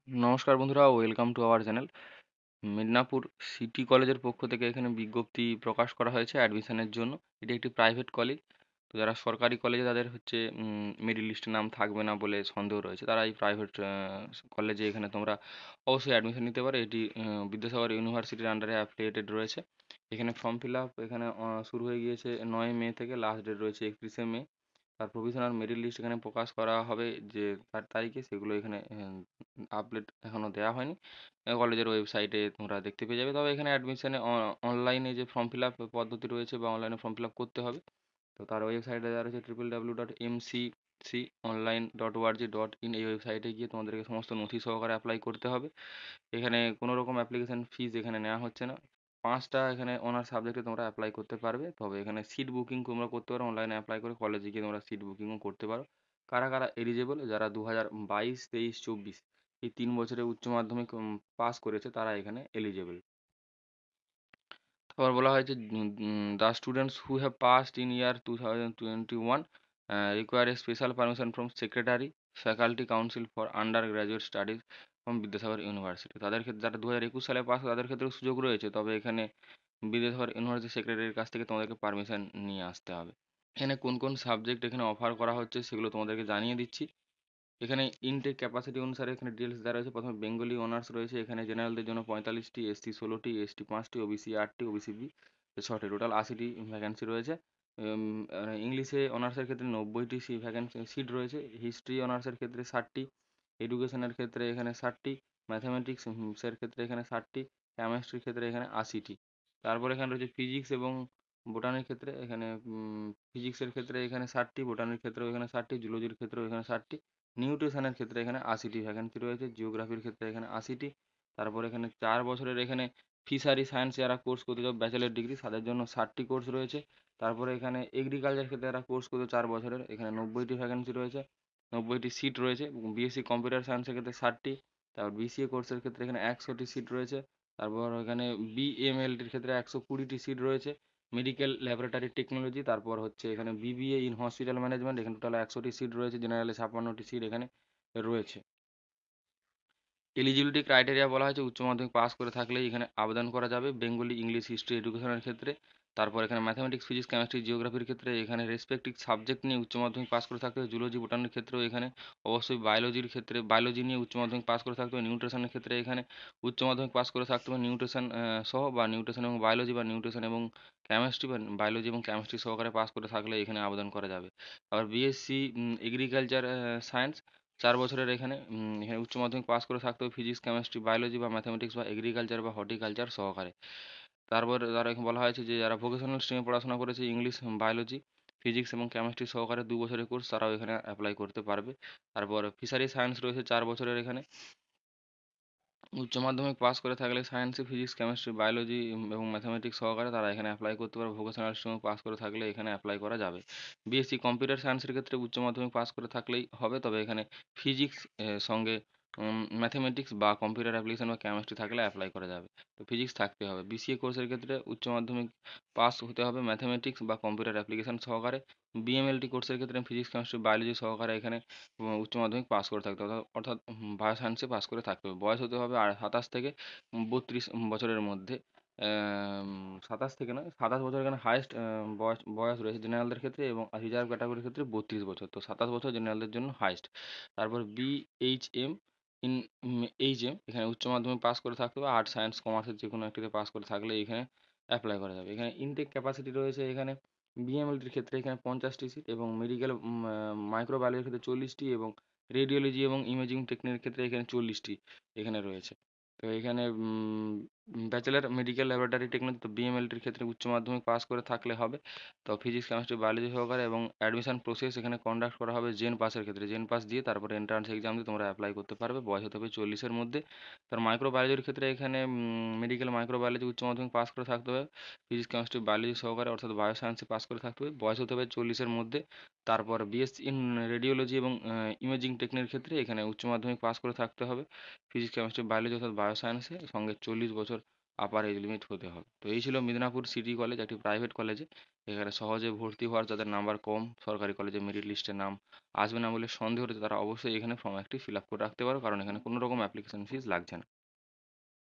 নমস্কার বন্ধুরা, welcome to our channel. Midnapore city কলেজের পক্ষ থেকে এখানে বিজ্ঞপ্তি প্রকাশ করা হয়েছে অ্যাডমিশনের জন্য। এটি একটি প্রাইভেট কলেজ। তো যারা সরকারি কলেজে তাদের হচ্ছে মেরিট লিস্টে নাম থাকবে না বলে সন্দেহ রয়েছে, তারা এই প্রাইভেট কলেজে এখানে তোমরা অবশ্যই অ্যাডমিশন নিতে পারো। এটি বিদ্যাসাগর ইউনিভার্সিটির আন্ডারে অ্যাফিলিয়েটেড রয়েছে। এখানে ফর্ম ফিল আপ এখানে শুরু হয়ে গিয়েছে 9 মে থেকে, লাস্ট ডেট রয়েছে 31শে মে। আর প্রভিশনাল মেরিট লিস্ট এখানে প্রকাশ করা হবে যে তার তারিখে, সেগুলো এখানে আপডেট এখনও দেওয়া হয়নি। কলেজের ওয়েবসাইটে তোমরা দেখতে পেয়ে যাবে। তবে এখানে অ্যাডমিশনে অনলাইনে যে ফর্ম ফিল আপ পদ্ধতি রয়েছে বা অনলাইনে ফর্ম ফিল আপ করতে হবে। তো তার ওয়েবসাইটে দেওয়া রয়েছে www.mcconline.org.in। এই ওয়েবসাইটে গিয়ে তোমাদেরকে সমস্ত নথি সহকারে অ্যাপ্লাই করতে হবে। এখানে কোনো রকম অ্যাপ্লিকেশন ফিজ এখানে নেওয়া হচ্ছে না। 5টা এখানে অনার্স সাবজেক্টে তোমরা অ্যাপ্লাই করতে পারবে। তবে এখানে সিট বুকিং তোমরা করতে পারো, অনলাইনে অ্যাপ্লাই করে কলেজে গিয়ে তোমরা সিট বুকিংও করতে পারো। কারা কারা এলিজেবল? যারা 2022, 23, 24 এই 3 বছরে উচ্চ মাধ্যমিক পাস করেছে তারা এখানে এলিজেবল। তারপর বলা হয়েছে the students who have passed in year 2021 require a special permission from secretary faculty council for under graduate studies from Vidyasagar university. তাদের ক্ষেত্রে যারা 2021 সালে পাস, তাদের ক্ষেত্রে সুযোগ রয়েছে। তবে এখানে বিদ্যাসাগর ইউনিভার্সিটি সেক্রেটারির কাছ থেকে তোমাদেরকে পারমিশন নিয়ে আসতে হবে। এখানে কোন কোন সাবজেক্ট এখানে অফার করা হচ্ছে সেগুলো তোমাদেরকে জানিয়ে দিচ্ছি। এখানে ইনটেক ক্যাপাসিটি অনুসারে এখানে ডিটেলস দেওয়া রয়েছে। প্রথমে বেঙ্গলি অনার্স রয়েছে। এখানে জেনারেলদের জন্য 45টি, এসসি 16টি, এসটি 5টি, ওবিসি 8টি, ওবিসি বি 6টি, টোটাল 80টি ভ্যাকেন্সি রয়েছে। ইংলিশে অনার্সের ক্ষেত্রে 90টি ভ্যাকেন্সি সিট রয়েছে। হিস্ট্রি অনার্সের ক্ষেত্রে 60টি, এডুকেশনের ক্ষেত্রে এখানে 60টি, ম্যাথামেটিক্স এর ক্ষেত্রে এখানে 60টি, কেমিস্ট্রির ক্ষেত্রে এখানে 80টি। তারপর এখানে রয়েছে ফিজিক্স এবং বোটানির ক্ষেত্রে এখানে ফিজিক্সের ক্ষেত্রে এখানে 60টি, বোটানির ক্ষেত্রেও এখানে 60টি, জুলজির ক্ষেত্রেও এখানে 60টি, নিউট্রিশনের ক্ষেত্রে এখানে 80টি ভ্যাকেন্সি রয়েছে, জিওগ্রাফির ক্ষেত্রে এখানে 80টি। তারপর এখানে 4 বছরের এখানে ফিশারি সায়েন্স যারা কোর্স করতে চাও ব্যাচেলর ডিগ্রি, তাদের জন্য 60টি কোর্স রয়েছে। তারপরে এখানে এগ্রিকালচার ক্ষেত্রে যারা কোর্স করতে 4 বছরের, এখানে 90টি ভ্যাকেন্সি রয়েছে, 90টি সিট রয়েছে। বিএসসি কম্পিউটার সায়েন্সের ক্ষেত্রে 60টি। তারপর বিসিএ কোর্সের ক্ষেত্রে এখানে 100টি সিট রয়েছে। তারপর এখানে বিএমএলটির ক্ষেত্রে 120টি সিট রয়েছে। মেডিকেল ল্যাবরেটরি টেকনোলজি, তারপর হচ্ছে এখানে বিবিএ ইন হসপিটাল ম্যানেজমেন্ট, এখানে টোটাল 100টি সিট রয়েছে। জেনারেলে 56টি সিট এখানে রয়েছে। এলিজিবিলিটি ক্রাইটেরিয়া বলা হয়েছে উচ্চ মাধ্যমিক পাস করে থাকলেই এখানে আবেদন করা যাবে বেঙ্গলি, ইংলিশ, হিস্ট্রি, এডুকেশনের ক্ষেত্রে। তারপর এখানে ম্যাথামেটিক্স, ফিজিক্স, কেমিস্ট্রি, জিওগ্রাফির ক্ষেত্রে এখানে রেসপেক্টিভ সাবজেক্ট নিয়ে উচ্চ মাধ্যমিক পাস করে থাকতে হবে। জুলজি বোটানির ক্ষেত্রেও এখানে অবশ্যই বায়োলজির ক্ষেত্রে বায়োলজি নিয়ে উচ্চ মাধ্যমিক পাস করে থাকতে হবে। নিউট্রিশনের ক্ষেত্রে এখানে উচ্চ মাধ্যমিক পাস করে থাকতে হবে নিউট্রিশন সহ, বা নিউট্রিশন এবং বায়োলজি, বা নিউট্রিশন এবং কেমিস্ট্রি, বা বায়োলজি এবং কেমিস্ট্রি সহকারে পাস করে থাকলে এখানে আবেদন করা যাবে। আবার বিএসসি এগ্রিকালচার সায়েন্স 4 বছরের এখানে এখানে উচ্চ মাধ্যমিক পাস করে থাকতে হবে ফিজিক্স, কেমিস্ট্রি, বায়োলজি বা ম্যাথামেটিক্স বা এগ্রিকালচার বা হর্টিকালচার সহকারে। তারপর যারা এখানে বলা হয়েছে যে যারা ভোকেশনাল স্ট্রিমে পড়াশোনা করেছে, ইংলিশ, বায়োলজি, ফিজিক্স এবং কেমিস্ট্রি সহকারে 2 বছরের কোর্স, তারাও এখানে অ্যাপ্লাই করতে পারবে। তারপর ফিশারি সায়েন্স রয়েছে 4 বছরের এখানে। উচ্চ মাধ্যমিক পাস করে থাকলে সায়েন্সে ফিজিক্স, কেমিস্ট্রি, বায়োলজি এবং ম্যাথামেটিক্স সহকারে তারা এখানে অ্যাপ্লাই করতে পারবে। ভোকেশনাল স্ট্রিমে পাস করে থাকলে এখানে অ্যাপ্লাই করা যাবে। বিএসসি কম্পিউটার সায়েন্সের ক্ষেত্রে উচ্চ মাধ্যমিক পাস করে থাকলেই হবে। তবে এখানে ফিজিক্স সঙ্গে ম্যাথামেটিক্স বা কম্পিউটার অ্যাপ্লিকেশন বা কেমিস্ট্রি থাকলে অ্যাপ্লাই করা যাবে। তো ফিজিক্স থাকতে হবে। বিসিএ কোর্সের ক্ষেত্রে উচ্চ মাধ্যমিক পাস হতে হবে ম্যাথামেটিক্স বা কম্পিউটার অ্যাপ্লিকেশন সহকারে। বিএমএলটি কোর্সের ক্ষেত্রে ফিজিক্স, কেমিস্ট্রি, বায়োলজি সহকারে এখানে উচ্চ মাধ্যমিক পাস করে থাকতে হবে, অর্থাৎ বায়ো সায়েন্সে পাস করে থাকতে হবে। বয়স হতে হবে 27 থেকে 32 বছরের মধ্যে। 27 থেকে নয়, 27 বছর এখানে হাইয়েস্ট বয়স বয়স রয়েছে জেনারেলদের ক্ষেত্রে, এবং রিজার্ভ ক্যাটাগরির ক্ষেত্রে 32 বছর। তো 27 বছর জেনারেলদের জন্য হাইয়েস্ট। তারপর বিএইচএম ইন এইচএম এখানে উচ্চ মাধ্যমিক পাস করে থাকতে হবে। আর্টস, সায়েন্স, কমার্সের যে কোনো একটিতে পাস করে থাকলে এখানে অ্যাপ্লাই করা যাবে। এখানে ইনটেক ক্যাপাসিটি রয়েছে এখানে বিএমএলটির ক্ষেত্রে এখানে 50টি সিট, এবং মেডিকেল মাইক্রোবায়োলজির ক্ষেত্রে 40টি, এবং রেডিওলজি এবং ইমেজিং টেকনিকের ক্ষেত্রে এখানে 40টি এখানে রয়েছে। তো এখানে ব্যাচেলার মেডিকেল ল্যাবরেটরি টেকনোলজি, তো বিএমএলটির ক্ষেত্রে উচ্চ মাধ্যমিক পাস করে থাকলে হবে। তো ফিজিক্স, কেমিস্ট্রি, বায়োলজি সহকারে, এবং অ্যাডমিশন প্রসেস এখানে কন্ডাক্ট করা হবে জেন পাসের ক্ষেত্রে। জেন পাস দিয়ে তারপরে এন্ট্রান্স এক্সাম দিয়ে তোমরা অ্যাপ্লাই করতে পারবে। বয়স হতে হবে 40-এর মধ্যে। তার মাইক্রোবায়োলজির ক্ষেত্রে এখানে মেডিকেল মাইক্রোবায়োলজি উচ্চ মাধ্যমিক পাস করে থাকতে হবে। ফিজিক্স, কেমিস্ট্রি, বায়োলজি সহকারে, অর্থাৎ বায়ো সায়েন্সে পাস করে থাকতে হবে। বয়স হতে হবে 40-এর মধ্যে। তারপর বিএসসি ইন রেডিওলজি এবং ইমেজিং টেকনিকের ক্ষেত্রে এখানে উচ্চ মাধ্যমিক পাস করে থাকতে হবে। ফিজিক্স, কেমিস্ট্রি, বায়োলজি অর্থাৎ বায়ো সায়েন্সে সঙ্গে 40 বছর আপার এজ লিমিট হতে হবে। তো এই ছিল মিদনাপুর সিটি কলেজ, একটি প্রাইভেট কলেজে এখানে সহজে ভর্তি হওয়ার যাদের নাম্বার কম, সরকারি কলেজে মেরিট লিস্টে নাম আসবে না বলে সন্দেহ রয়েছে, তারা অবশ্যই এখানে ফর্ম একটি ফিল আপ করে রাখতে পারো, কারণ এখানে কোনো রকম অ্যাপ্লিকেশন ফিস লাগছে না।